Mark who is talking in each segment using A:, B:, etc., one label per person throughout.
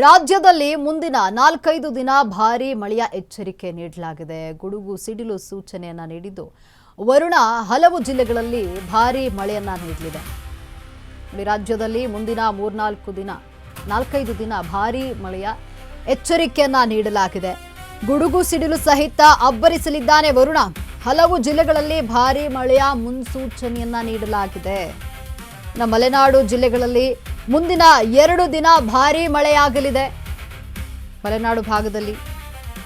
A: ರಾಜ್ಯದಲ್ಲಿ ಮುಂದಿನ 4-5 ದಿನ ಭಾರೀ ಮಳೆಯ ಎಚ್ಚರಿಕೆ ನೀಡಲಾಗಿದೆ. ಗುಡುಗು ಸಿಡಿಲು ಸೂಚನೆಯನ್ನ ನೀಡಿದ್ದು ವರುಣ ಹಲವು ಜಿಲ್ಲೆಗಳಲ್ಲಿ ಭಾರೀ ಮಳೆಯನ್ನ ನೀಡಲಿದೆ. ರಾಜ್ಯದಲ್ಲಿ ಮುಂದಿನ 4-5 ದಿನ ಭಾರೀ ಮಳೆಯ ಎಚ್ಚರಿಕೆಯನ್ನ ನೀಡಲಾಗಿದೆ. ಗುಡುಗು ಸಿಡಿಲು ಸಹಿತ ಅಬ್ಬರಿಸಲಿದ್ದಾನೆ ವರುಣ. ಹಲವು ಜಿಲ್ಲೆಗಳಲ್ಲಿ ಭಾರೀ ಮಳೆಯ ಮುನ್ಸೂಚನೆಯನ್ನ ನೀಡಲಾಗಿದೆ. ಮಲೆನಾಡು ಜಿಲ್ಲೆಗಳಲ್ಲಿ ಮುಂದಿನ 2 ದಿನ ಭಾರೀ ಮಳೆಯಾಗಲಿದೆ. ಮಲೆನಾಡು ಭಾಗದಲ್ಲಿ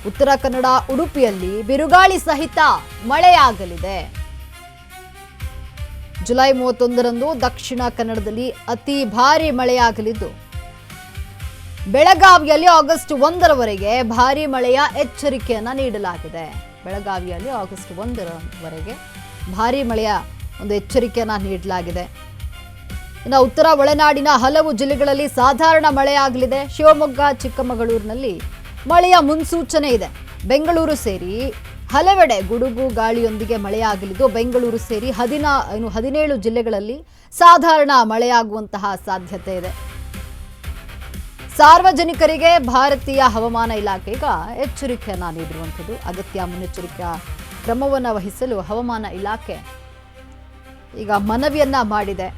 A: ಉತ್ತರ ಕನ್ನಡ, ಉಡುಪಿಯಲ್ಲಿ ಬಿರುಗಾಳಿ ಸಹಿತ ಮಳೆಯಾಗಲಿದೆ. ಜುಲೈ 31ರಂದು ದಕ್ಷಿಣ ಕನ್ನಡದಲ್ಲಿ ಅತಿ ಭಾರೀ ಮಳೆಯಾಗಲಿದ್ದು, ಬೆಳಗಾವಿಯಲ್ಲಿ ಆಗಸ್ಟ್ 1ರವರೆಗೆ ಭಾರೀ ಮಳೆಯ ಎಚ್ಚರಿಕೆಯನ್ನ ನೀಡಲಾಗಿದೆ. ಬೆಳಗಾವಿಯಲ್ಲಿ ಆಗಸ್ಟ್ 1ರವರೆಗೆ ಭಾರೀ ಮಳೆಯ ಒಂದು ಎಚ್ಚರಿಕೆಯನ್ನ ನೀಡಲಾಗಿದೆ. ಇನ್ನು ಉತ್ತರ ಒಳನಾಡಿನ ಹಲವು ಜಿಲ್ಲೆಗಳಲ್ಲಿ ಸಾಧಾರಣ ಮಳೆಯಾಗಲಿದೆ. ಶಿವಮೊಗ್ಗ, ಚಿಕ್ಕಮಗಳೂರಿನಲ್ಲಿ ಮಳೆಯ ಮುನ್ಸೂಚನೆ ಇದೆ. ಬೆಂಗಳೂರು ಸೇರಿ ಹಲವೆಡೆ ಗುಡುಗು ಗಾಳಿಯೊಂದಿಗೆ ಮಳೆಯಾಗಲಿದ್ದು, ಬೆಂಗಳೂರು ಸೇರಿ 17 ಜಿಲ್ಲೆಗಳಲ್ಲಿ ಸಾಧಾರಣ ಮಳೆಯಾಗುವಂತಹ ಸಾಧ್ಯತೆ ಇದೆ. ಸಾರ್ವಜನಿಕರಿಗೆ ಭಾರತೀಯ ಹವಾಮಾನ ಇಲಾಖೆ ಈಗ ಎಚ್ಚರಿಕೆಯನ್ನ ನೀಡಿರುವಂಥದ್ದು. ಅಗತ್ಯ ಮುನ್ನೆಚ್ಚರಿಕಾ ಕ್ರಮವನ್ನು ವಹಿಸಲು ಹವಾಮಾನ ಇಲಾಖೆ ಈಗ ಮನವಿಯನ್ನ ಮಾಡಿದೆ.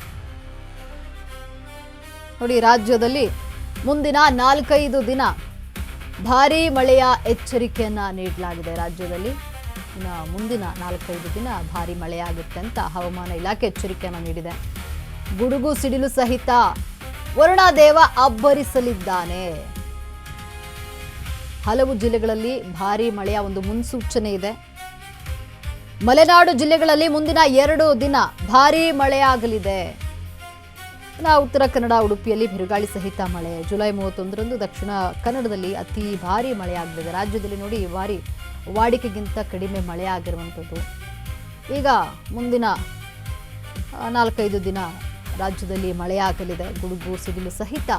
A: ನೋಡಿ, ರಾಜ್ಯದಲ್ಲಿ ಮುಂದಿನ 4-5 ದಿನ ಭಾರೀ ಮಳೆಯ ಎಚ್ಚರಿಕೆಯನ್ನ ನೀಡಲಾಗಿದೆ. ರಾಜ್ಯದಲ್ಲಿ ಮುಂದಿನ 4-5 ದಿನ ಭಾರೀ ಮಳೆಯಾಗುತ್ತೆ ಅಂತ ಹವಾಮಾನ ಇಲಾಖೆ ಎಚ್ಚರಿಕೆಯನ್ನ ನೀಡಿದೆ. ಗುಡುಗು ಸಿಡಿಲು ಸಹಿತ ವರುಣದೇವ ಅಬ್ಬರಿಸಲಿದ್ದಾನೆ. ಹಲವು ಜಿಲ್ಲೆಗಳಲ್ಲಿ ಭಾರೀ ಮಳೆಯ ಒಂದು ಮುನ್ಸೂಚನೆ ಇದೆ. ಮಲೆನಾಡು ಜಿಲ್ಲೆಗಳಲ್ಲಿ ಮುಂದಿನ 2 ದಿನ ಭಾರೀ ಮಳೆಯಾಗಲಿದೆ. ಉತ್ತರ ಕನ್ನಡ, ಉಡುಪಿಯಲ್ಲಿ ಬಿರುಗಾಳಿ ಸಹಿತ ಮಳೆ. ಜುಲೈ 31ರಂದು ದಕ್ಷಿಣ ಕನ್ನಡದಲ್ಲಿ ಅತಿ ಭಾರೀ ಮಳೆಯಾಗಲಿದೆ. ರಾಜ್ಯದಲ್ಲಿ ನೋಡಿ, ಈ ಬಾರಿ ವಾಡಿಕೆಗಿಂತ ಕಡಿಮೆ ಮಳೆಯಾಗಿರುವಂಥದ್ದು. ಈಗ ಮುಂದಿನ 4-5 ದಿನ ರಾಜ್ಯದಲ್ಲಿ ಮಳೆಯಾಗಲಿದೆ. ಗುಡುಗು ಸಿಡಿಲು ಸಹಿತ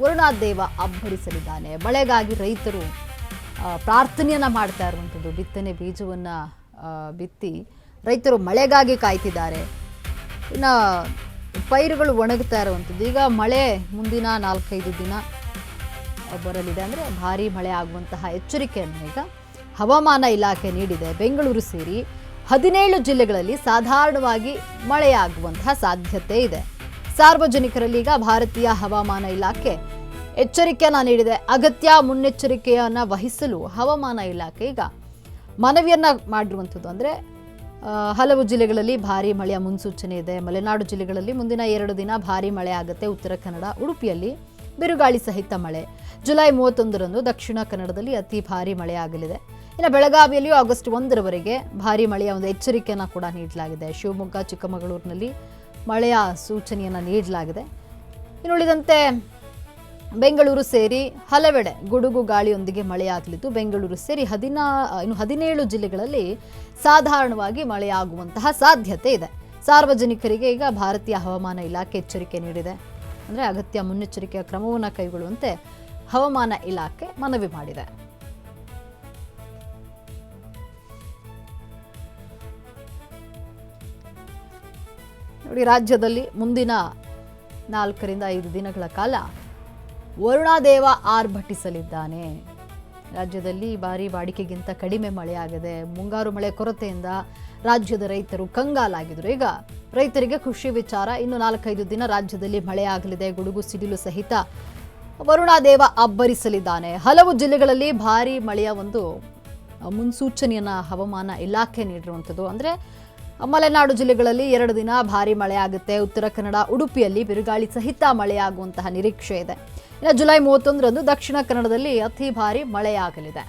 A: ವರುಣದೇವ ಅಬ್ಬರಿಸಲಿದ್ದಾನೆ. ಮಳೆಗಾಗಿ ರೈತರು ಪ್ರಾರ್ಥನೆಯನ್ನ ಮಾಡ್ತಾ ಇರುವಂಥದ್ದು. ಬಿತ್ತನೆ ಬೀಜವನ್ನು ಬಿತ್ತಿ ರೈತರು ಮಳೆಗಾಗಿ ಕಾಯ್ತಿದ್ದಾರೆ. ಇನ್ನು ಪೈರುಗಳು ಒಣಗುತ್ತಾ ಇರುವಂಥದ್ದು. ಈಗ ಮಳೆ ಮುಂದಿನ 4-5 ದಿನ ಬರಲಿದೆ. ಅಂದರೆ ಭಾರೀ ಮಳೆ ಆಗುವಂತಹ ಎಚ್ಚರಿಕೆಯನ್ನು ಈಗ ಹವಾಮಾನ ಇಲಾಖೆ ನೀಡಿದೆ. ಬೆಂಗಳೂರು ಸೇರಿ 17 ಜಿಲ್ಲೆಗಳಲ್ಲಿ ಸಾಧಾರಣವಾಗಿ ಮಳೆಯಾಗುವಂತಹ ಸಾಧ್ಯತೆ ಇದೆ. ಸಾರ್ವಜನಿಕರಲ್ಲಿ ಈಗ ಭಾರತೀಯ ಹವಾಮಾನ ಇಲಾಖೆ ಎಚ್ಚರಿಕೆಯನ್ನ ನೀಡಿದೆ. ಅಗತ್ಯ ಮುನ್ನೆಚ್ಚರಿಕೆಯನ್ನು ವಹಿಸಲು ಹವಾಮಾನ ಇಲಾಖೆ ಈಗ ಮನವಿಯನ್ನ ಮಾಡಿರುವಂಥದ್ದು. ಅಂದರೆ ಹಲವು ಜಿಲ್ಲೆಗಳಲ್ಲಿ ಭಾರೀ ಮಳೆಯ ಮುನ್ಸೂಚನೆ ಇದೆ. ಮಲೆನಾಡು ಜಿಲ್ಲೆಗಳಲ್ಲಿ ಮುಂದಿನ 2 ದಿನ ಭಾರೀ ಮಳೆ ಆಗುತ್ತೆ. ಉತ್ತರ ಕನ್ನಡ, ಉಡುಪಿಯಲ್ಲಿ ಬಿರುಗಾಳಿ ಸಹಿತ ಮಳೆ. ಜುಲೈ 31ರಂದು ದಕ್ಷಿಣ ಕನ್ನಡದಲ್ಲಿ ಅತಿ ಭಾರೀ ಮಳೆಯಾಗಲಿದೆ. ಇನ್ನು ಬೆಳಗಾವಿಯಲ್ಲಿಯೂ ಆಗಸ್ಟ್ 1ರವರೆಗೆ ಭಾರೀ ಮಳೆಯ ಒಂದು ಎಚ್ಚರಿಕೆಯನ್ನು ಕೂಡ ನೀಡಲಾಗಿದೆ. ಶಿವಮೊಗ್ಗ, ಚಿಕ್ಕಮಗಳೂರಿನಲ್ಲಿ ಮಳೆಯ ಸೂಚನೆಯನ್ನು ನೀಡಲಾಗಿದೆ. ಇನ್ನು ಉಳಿದಂತೆ ಬೆಂಗಳೂರು ಸೇರಿ ಹಲವೆಡೆ ಗುಡುಗು ಗಾಳಿಯೊಂದಿಗೆ ಮಳೆಯಾಗಲಿದ್ದು, ಬೆಂಗಳೂರು ಸೇರಿ 17 ಜಿಲ್ಲೆಗಳಲ್ಲಿ ಸಾಧಾರಣವಾಗಿ ಮಳೆಯಾಗುವಂತಹ ಸಾಧ್ಯತೆ ಇದೆ. ಸಾರ್ವಜನಿಕರಿಗೆ ಈಗ ಭಾರತೀಯ ಹವಾಮಾನ ಇಲಾಖೆ ಎಚ್ಚರಿಕೆ ನೀಡಿದೆ. ಅಂದರೆ ಅಗತ್ಯ ಮುನ್ನೆಚ್ಚರಿಕೆಯ ಕ್ರಮವನ್ನು ಕೈಗೊಳ್ಳುವಂತೆ ಹವಾಮಾನ ಇಲಾಖೆ ಮನವಿ ಮಾಡಿದೆ. ನೋಡಿ, ರಾಜ್ಯದಲ್ಲಿ ಮುಂದಿನ 4-5 ದಿನಗಳ ಕಾಲ ವರುಣದೇವ ಆರ್ಭಟಿಸಲಿದ್ದಾನೆ. ರಾಜ್ಯದಲ್ಲಿ ಭಾರೀ ವಾಡಿಕೆಗಿಂತ ಕಡಿಮೆ ಮಳೆಯಾಗಿದೆ. ಮುಂಗಾರು ಮಳೆ ಕೊರತೆಯಿಂದ ರಾಜ್ಯದ ರೈತರು ಕಂಗಾಲಾಗಿದ್ರು. ಈಗ ರೈತರಿಗೆ ಖುಷಿ ವಿಚಾರ. ಇನ್ನು 4-5 ದಿನ ರಾಜ್ಯದಲ್ಲಿ ಮಳೆಯಾಗಲಿದೆ. ಗುಡುಗು ಸಿಡಿಲು ಸಹಿತ ವರುಣದೇವ ಅಬ್ಬರಿಸಲಿದ್ದಾನೆ. ಹಲವು ಜಿಲ್ಲೆಗಳಲ್ಲಿ ಭಾರೀ ಮಳೆಯ ಒಂದು ಮುನ್ಸೂಚನೆಯನ್ನು ಹವಾಮಾನ ಇಲಾಖೆ ನೀಡಿರುವಂಥದ್ದು. ಅಂದರೆ ಮಲೆನಾಡು ಜಿಲ್ಲೆಗಳಲ್ಲಿ 2 ದಿನ ಭಾರೀ ಮಳೆ ಆಗುತ್ತೆ. ಉತ್ತರ ಕನ್ನಡ, ಉಡುಪಿಯಲ್ಲಿ ಬಿರುಗಾಳಿ ಸಹಿತ ಮಳೆಯಾಗುವಂತಹ ನಿರೀಕ್ಷೆ ಇದೆ. ಇನ್ನು ಜುಲೈ 31ರಂದು ದಕ್ಷಿಣ ಕನ್ನಡದಲ್ಲಿ ಅತಿ ಭಾರೀ ಮಳೆಯಾಗಲಿದೆ.